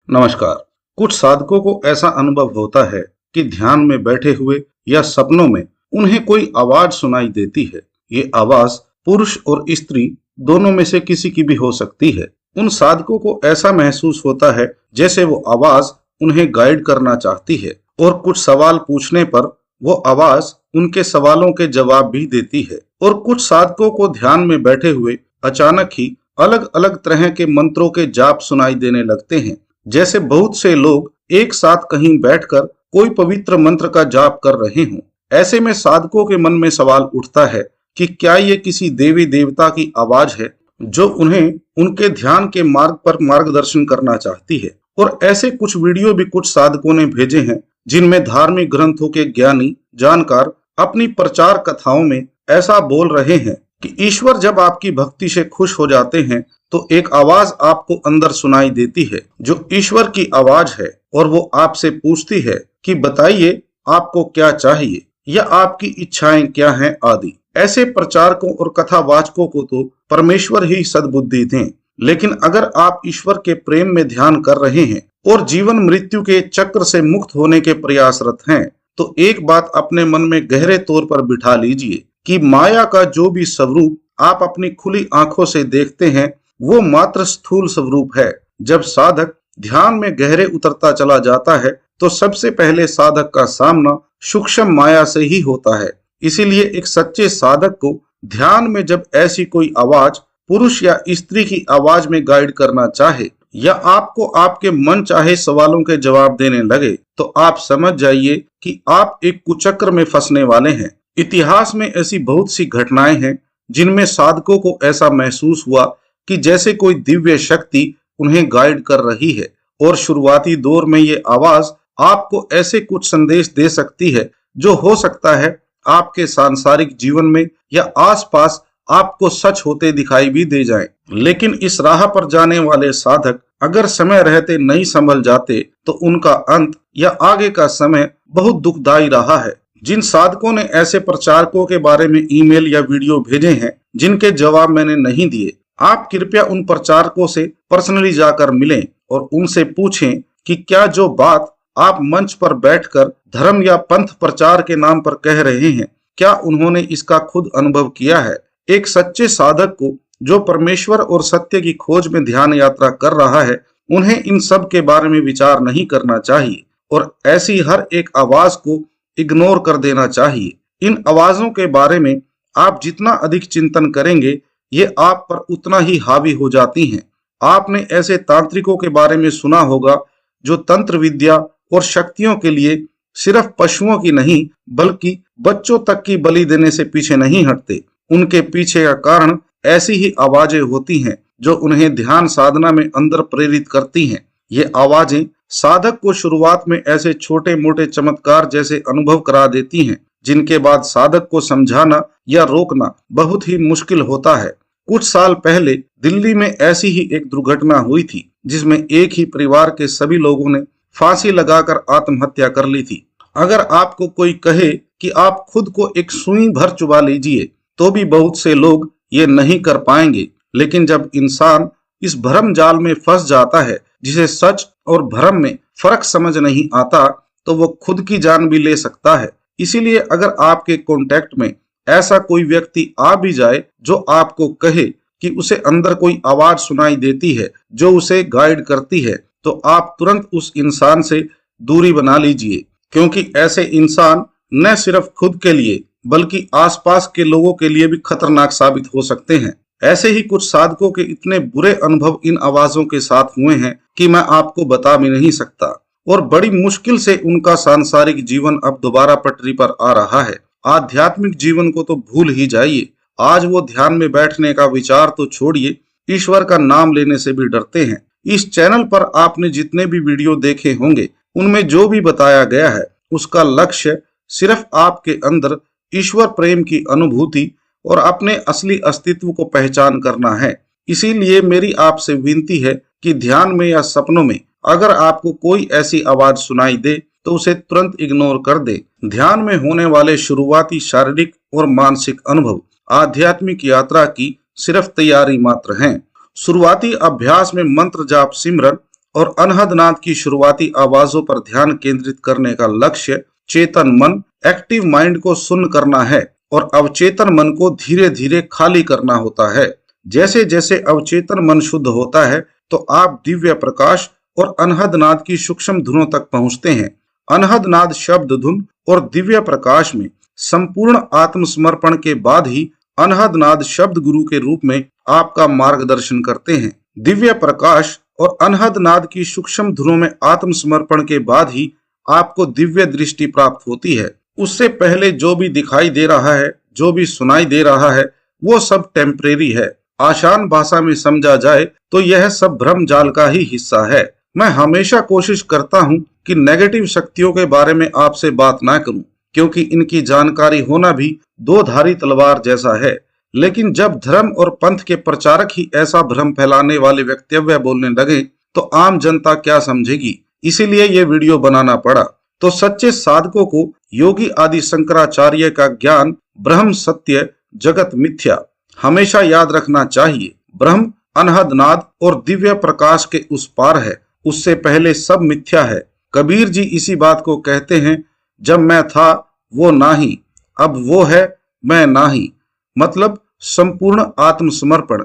नमस्कार। कुछ साधकों को ऐसा अनुभव होता है कि ध्यान में बैठे हुए या सपनों में उन्हें कोई आवाज सुनाई देती है। ये आवाज पुरुष और स्त्री दोनों में से किसी की भी हो सकती है। उन साधकों को ऐसा महसूस होता है जैसे वो आवाज उन्हें गाइड करना चाहती है और कुछ सवाल पूछने पर वो आवाज उनके सवालों के जवाब भी देती है। और कुछ साधकों को ध्यान में बैठे हुए अचानक ही अलग अलग तरह के मंत्रों के जाप सुनाई देने लगते हैं, जैसे बहुत से लोग एक साथ कहीं बैठकर कोई पवित्र मंत्र का जाप कर रहे हों। ऐसे में साधकों के मन में सवाल उठता है कि क्या ये किसी देवी देवता की आवाज है जो उन्हें उनके ध्यान के मार्ग पर मार्गदर्शन करना चाहती है। और ऐसे कुछ वीडियो भी कुछ साधकों ने भेजे हैं जिनमें धार्मिक ग्रंथों के ज्ञानी जानकार अपनी प्रचार कथाओं में ऐसा बोल रहे हैं कि ईश्वर जब आपकी भक्ति से खुश हो जाते हैं तो एक आवाज आपको अंदर सुनाई देती है जो ईश्वर की आवाज है और वो आपसे पूछती है कि बताइए आपको क्या चाहिए या आपकी इच्छाएं क्या हैं आदि। ऐसे प्रचारकों और कथावाचकों को तो परमेश्वर ही सद्बुद्धि दें, लेकिन अगर आप ईश्वर के प्रेम में ध्यान कर रहे हैं और जीवन मृत्यु के चक्र से मुक्त होने के प्रयासरत हैं तो एक बात अपने मन में गहरे तौर पर बिठा लीजिए कि माया का जो भी स्वरूप आप अपनी खुली आंखों से देखते हैं वो मात्र स्थूल स्वरूप है। जब साधक ध्यान में गहरे उतरता चला जाता है तो सबसे पहले साधक का सामना सूक्ष्म माया से ही होता है। इसीलिए एक सच्चे साधक को ध्यान में जब ऐसी कोई आवाज पुरुष या स्त्री की आवाज में गाइड करना चाहे या आपको आपके मन चाहे सवालों के जवाब देने लगे तो आप समझ जाइए कि आप एक कुचक्र में फंसने वाले हैं। इतिहास में ऐसी बहुत सी घटनाएं हैं जिनमें साधकों को ऐसा महसूस हुआ कि जैसे कोई दिव्य शक्ति उन्हें गाइड कर रही है। और शुरुआती दौर में ये आवाज आपको ऐसे कुछ संदेश दे सकती है जो हो सकता है आपके सांसारिक जीवन में या आसपास आपको सच होते दिखाई भी दे जाएं। लेकिन इस राह पर जाने वाले साधक अगर समय रहते नहीं संभल जाते तो उनका अंत या आगे का समय बहुत दुखदायी रहा है। जिन साधकों ने ऐसे प्रचारकों के बारे में ईमेल या वीडियो भेजे हैं जिनके जवाब मैंने नहीं दिए, आप कृपया उन प्रचारकों से पर्सनली जाकर मिलें और उनसे पूछें कि क्या जो बात आप मंच पर बैठकर धर्म या पंथ प्रचार के नाम पर कह रहे हैं क्या उन्होंने इसका खुद अनुभव किया है। एक सच्चे साधक को जो परमेश्वर और सत्य की खोज में ध्यान यात्रा कर रहा है उन्हें इन सब के बारे में विचार नहीं करना चाहिए और ऐसी हर एक आवाज को इग्नोर कर देना चाहिए। इन आवाजों के बारे में आप जितना अधिक चिंतन करेंगे ये आप पर उतना ही हावी हो जाती हैं। आपने ऐसे तांत्रिकों के बारे में सुना होगा जो तंत्र विद्या और शक्तियों के लिए सिर्फ पशुओं की नहीं बल्कि बच्चों तक की बलि देने से पीछे नहीं हटते। उनके पीछे का कारण ऐसी ही आवाजें होती हैं जो उन्हें ध्यान साधना में अंदर प्रेरित करती हैं। ये आवाजें साधक को शुरुआत में ऐसे छोटे मोटे चमत्कार जैसे अनुभव करा देती हैं जिनके बाद साधक को समझाना या रोकना बहुत ही मुश्किल होता है। कुछ साल पहले दिल्ली में ऐसी ही एक दुर्घटना हुई थी जिसमें एक ही परिवार के सभी लोगों ने फांसी लगाकर आत्महत्या कर ली थी। अगर आपको कोई कहे कि आप खुद को एक सुई भर चुबा लीजिए तो भी बहुत से लोग ये नहीं कर पाएंगे। लेकिन जब इंसान इस भ्रम जाल में फंस जाता है जिसे सच और भ्रम में फर्क समझ नहीं आता तो वो खुद की जान भी ले सकता है। इसीलिए अगर आपके कांटेक्ट में ऐसा कोई व्यक्ति आ भी जाए जो आपको कहे कि उसे अंदर कोई आवाज सुनाई देती है जो उसे गाइड करती है तो आप तुरंत उस इंसान से दूरी बना लीजिए, क्योंकि ऐसे इंसान न सिर्फ खुद के लिए बल्कि आसपास के लोगों के लिए भी खतरनाक साबित हो सकते हैं। ऐसे ही कुछ साधकों के इतने बुरे अनुभव इन आवाजों के साथ हुए हैं कि मैं आपको बता भी नहीं सकता और बड़ी मुश्किल से उनका सांसारिक जीवन अब दोबारा पटरी पर आ रहा है। आध्यात्मिक जीवन को तो भूल ही जाइए, आज वो ध्यान में बैठने का विचार तो छोड़िए, ईश्वर का नाम लेने से भी डरते हैं। इस चैनल पर आपने जितने भी वीडियो देखे होंगे उनमें जो भी बताया गया है उसका लक्ष्य सिर्फ आपके अंदर ईश्वर प्रेम की अनुभूति और अपने असली अस्तित्व को पहचान करना है। इसीलिए मेरी आपसे विनती है कि ध्यान में या सपनों में अगर आपको कोई ऐसी आवाज सुनाई दे तो उसे तुरंत इग्नोर कर दे। ध्यान में होने वाले शुरुआती शारीरिक और मानसिक अनुभव आध्यात्मिक यात्रा की सिर्फ तैयारी मात्र हैं। शुरुआती अभ्यास में मंत्र जाप सिमरन और अनहद नाद की शुरुआती आवाजों पर ध्यान केंद्रित करने का लक्ष्य चेतन मन, एक्टिव माइंड को सुन्न करना है और अवचेतन मन को धीरे धीरे खाली करना होता है। जैसे जैसे अवचेतन मन शुद्ध होता है तो आप दिव्य प्रकाश और अनहद नाद की सूक्ष्म धुनों तक पहुंचते हैं। अनहद नाद शब्द धुन और दिव्य प्रकाश में संपूर्ण आत्मसमर्पण के बाद ही अनहद नाद शब्द गुरु के रूप में आपका मार्गदर्शन करते हैं। दिव्य प्रकाश और अनहद नाद की सूक्ष्म धुनों में आत्मसमर्पण के बाद ही आपको दिव्य दृष्टि प्राप्त होती है। उससे पहले जो भी दिखाई दे रहा है, जो भी सुनाई दे रहा है, वो सब टेम्परेरी है। आसान भाषा में समझा जाए तो यह सब भ्रम जाल का ही हिस्सा है। मैं हमेशा कोशिश करता हूँ कि नेगेटिव शक्तियों के बारे में आपसे बात ना करूं, क्योंकि इनकी जानकारी होना भी दो धारी तलवार जैसा है। लेकिन जब धर्म और पंथ के प्रचारक ही ऐसा भ्रम फैलाने वाले वक्तव्य बोलने लगे तो आम जनता क्या समझेगी, इसीलिए ये वीडियो बनाना पड़ा। तो सच्चे साधकों को योगी आदि शंकराचार्य का ज्ञान ब्रह्म सत्य, जगत मिथ्या हमेशा याद रखना चाहिए। ब्रह्म अनहद नाद और दिव्य प्रकाश के उस पार है, उससे पहले सब मिथ्या है। कबीर जी इसी बात को कहते हैं, जब मैं था वो नाही, अब वो है मैं नाही, मतलब संपूर्ण आत्मसमर्पण।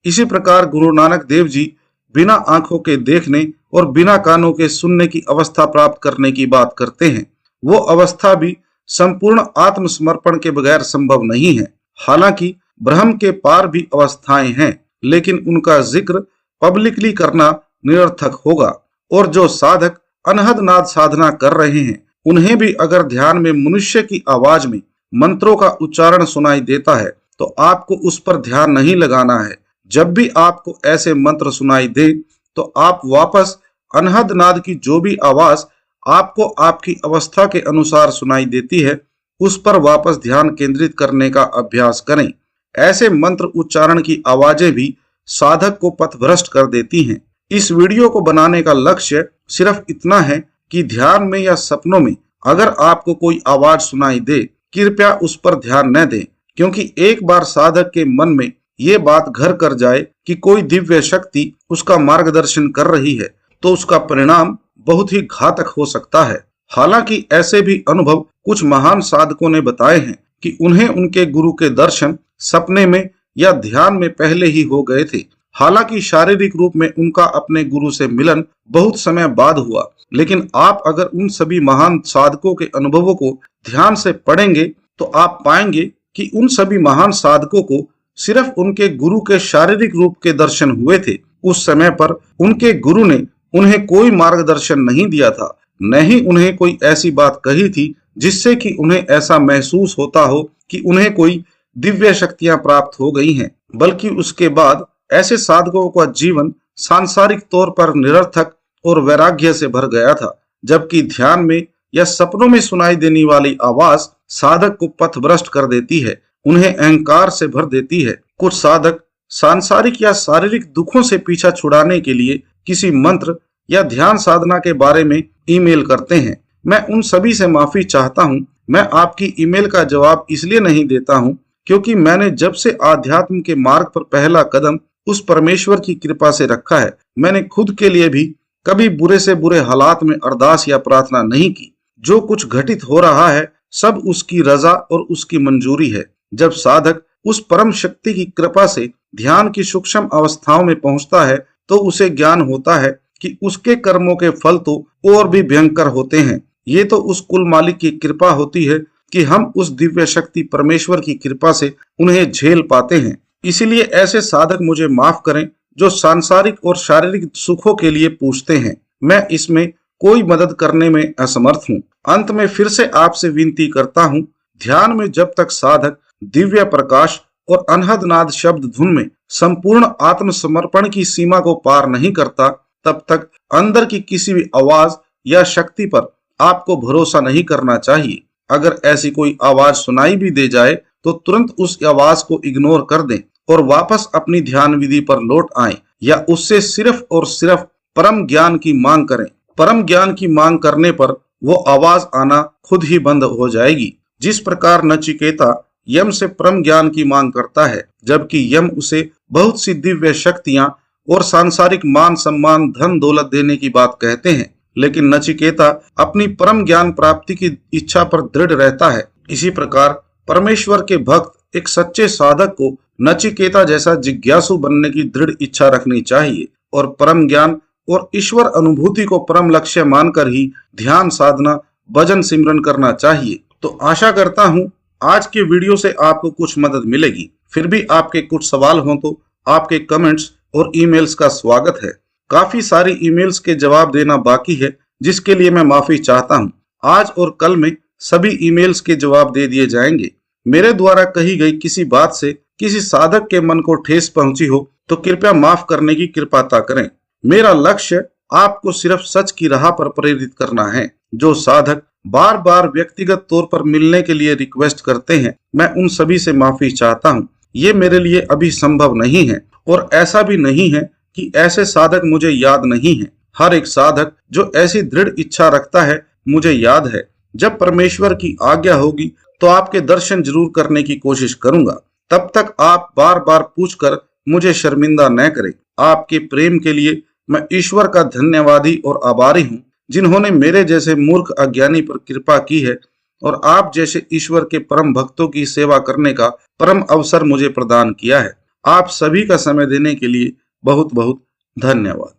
इसी प्रकार गुरु नानक देव जी बिना आंखों के देखने और बिना कानों के सुनने की अवस्था प्राप्त करने की बात करते हैं। वो अवस्था भी संपूर्ण आत्मसमर्पण के बगैर संभव नहीं है। हालांकि ब्रह्म के पार भी अवस्थाएं हैं, लेकिन उनका जिक्र पब्लिकली करना निरर्थक होगा। और जो साधक अनहद नाद साधना कर रहे हैं, उन्हें भी अगर ध्यान में मनुष्य की आवाज में मंत्रों का उच्चारण सुनाई देता है तो आपको उस पर ध्यान नहीं लगाना है। जब भी आपको ऐसे मंत्र सुनाई दे तो आप वापस अनहद नाद की जो भी आवाज आपको आपकी अवस्था के अनुसार सुनाई देती है, उस पर वापस ध्यान केंद्रित करने का अभ्यास करें। ऐसे मंत्र उच्चारण की आवाजें भी साधक को पथभ्रष्ट कर देती हैं। इस वीडियो को बनाने का लक्ष्य सिर्फ इतना है कि ध्यान में या सपनों में अगर आपको कोई आवाज सुनाई दे, कृपया उस पर ध्यान न दें, क्योंकि एक बार साधक के मन में ये बात घर कर जाए कि कोई दिव्य शक्ति उसका मार्गदर्शन कर रही है तो उसका परिणाम बहुत ही घातक हो सकता है। हालांकि ऐसे भी अनुभव कुछ महान साधकों ने बताए हैं कि उन्हें उनके गुरु के दर्शन सपने में या ध्यान में पहले ही हो गए थे। हालांकि शारीरिक रूप में उनका अपने गुरु से मिलन बहुत समय बाद हुआ, लेकिन आप अगर उन सभी महान साधकों के अनुभवों को ध्यान से पढ़ेंगे तो आप पाएंगे कि उन सभी महान साधकों को सिर्फ उनके गुरु के शारीरिक रूप के दर्शन हुए थे। उस समय पर उनके गुरु ने उन्हें कोई मार्गदर्शन नहीं दिया था, न ही उन्हें कोई ऐसी बात कही थी जिससे कि उन्हें ऐसा महसूस होता हो कि उन्हें कोई दिव्य शक्तियां प्राप्त हो गई हैं। बल्कि उसके बाद ऐसे साधकों का जीवन सांसारिक तौर पर निरर्थक और वैराग्य से भर गया था, जबकि ध्यान में या सपनों में सुनाई देने वाली आवाज साधक को पथभ्रष्ट कर देती है, उन्हें अहंकार से भर देती है। कुछ साधक सांसारिक या शारीरिक दुखों से पीछा छुड़ाने के लिए किसी मंत्र या ध्यान साधना के बारे में ईमेल करते हैं। मैं उन सभी से माफी चाहता हूं। मैं आपकी ईमेल का जवाब इसलिए नहीं देता हूं क्योंकि मैंने जब से आध्यात्म के मार्ग पर पहला कदम उस परमेश्वर की कृपा से रखा है, मैंने खुद के लिए भी कभी बुरे से बुरे हालात में अरदास या प्रार्थना नहीं की। जो कुछ घटित हो रहा है सब उसकी रजा और उसकी मंजूरी है। जब साधक उस परम शक्ति की कृपा से ध्यान की सूक्ष्म अवस्थाओं में पहुंचता है तो उसे ज्ञान होता है कि उसके कर्मों के फल तो और भी भयंकर होते हैं। ये तो उस कुल मालिक की कृपा होती है कि हम उस दिव्य शक्ति परमेश्वर की कृपा से उन्हें झेल पाते हैं। इसीलिए ऐसे साधक मुझे माफ करें जो सांसारिक और शारीरिक सुखों के लिए पूछते हैं। मैं इसमें कोई मदद करने में असमर्थ हूँ। अंत में फिर से आपसे विनती करता हूँ, ध्यान में जब तक साधक दिव्य प्रकाश और अनहद नाद शब्द धुन में संपूर्ण आत्मसमर्पण की सीमा को पार नहीं करता, तब तक अंदर की किसी भी आवाज या शक्ति पर आपको भरोसा नहीं करना चाहिए। अगर ऐसी कोई आवाज सुनाई भी दे जाए तो तुरंत उस आवाज को इग्नोर कर दें और वापस अपनी ध्यान विधि पर लौट आएं, या उससे सिर्फ और सिर्फ परम ज्ञान की मांग करें। परम ज्ञान की मांग करने पर वो आवाज आना खुद ही बंद हो जाएगी। जिस प्रकार नचिकेता यम से परम ज्ञान की मांग करता है, जबकि यम उसे बहुत सी दिव्य शक्तियां और सांसारिक मान सम्मान धन दौलत देने की बात कहते हैं, लेकिन नचिकेता अपनी परम ज्ञान प्राप्ति की इच्छा पर दृढ़ रहता है। इसी प्रकार परमेश्वर के भक्त एक सच्चे साधक को नचिकेता जैसा जिज्ञासु बनने की दृढ़ इच्छा रखनी चाहिए और परम ज्ञान और ईश्वर अनुभूति को परम लक्ष्य मानकर ही ध्यान साधना भजन सिमरन करना चाहिए। तो आशा करता हूँ आज के वीडियो से आपको कुछ मदद मिलेगी। फिर भी आपके कुछ सवाल हों तो आपके कमेंट्स और ईमेल्स का स्वागत है। काफी सारी ईमेल्स के जवाब देना बाकी है, जिसके लिए मैं माफी चाहता हूँ। आज और कल में सभी ईमेल्स के जवाब दे दिए जाएंगे। मेरे द्वारा कही गई किसी बात से किसी साधक के मन को ठेस पहुंची हो तो कृपया माफ करने की कृपाता करें। मेरा लक्ष्य आपको सिर्फ सच की राह पर प्रेरित करना है। जो साधक बार बार व्यक्तिगत तौर पर मिलने के लिए रिक्वेस्ट करते हैं, मैं उन सभी से माफी चाहता हूँ। ये मेरे लिए अभी संभव नहीं है और ऐसा भी नहीं है कि ऐसे साधक मुझे याद नहीं है। हर एक साधक जो ऐसी दृढ़ इच्छा रखता है मुझे याद है। जब परमेश्वर की आज्ञा होगी तो आपके दर्शन जरूर करने की कोशिश करूंगा। तब तक आप बार बार पूछकर मुझे शर्मिंदा न करें। आपके प्रेम के लिए मैं ईश्वर का धन्यवादी और आभारी हूँ, जिन्होंने मेरे जैसे मूर्ख अज्ञानी पर कृपा की है और आप जैसे ईश्वर के परम भक्तों की सेवा करने का परम अवसर मुझे प्रदान किया है। आप सभी का समय देने के लिए बहुत बहुत धन्यवाद।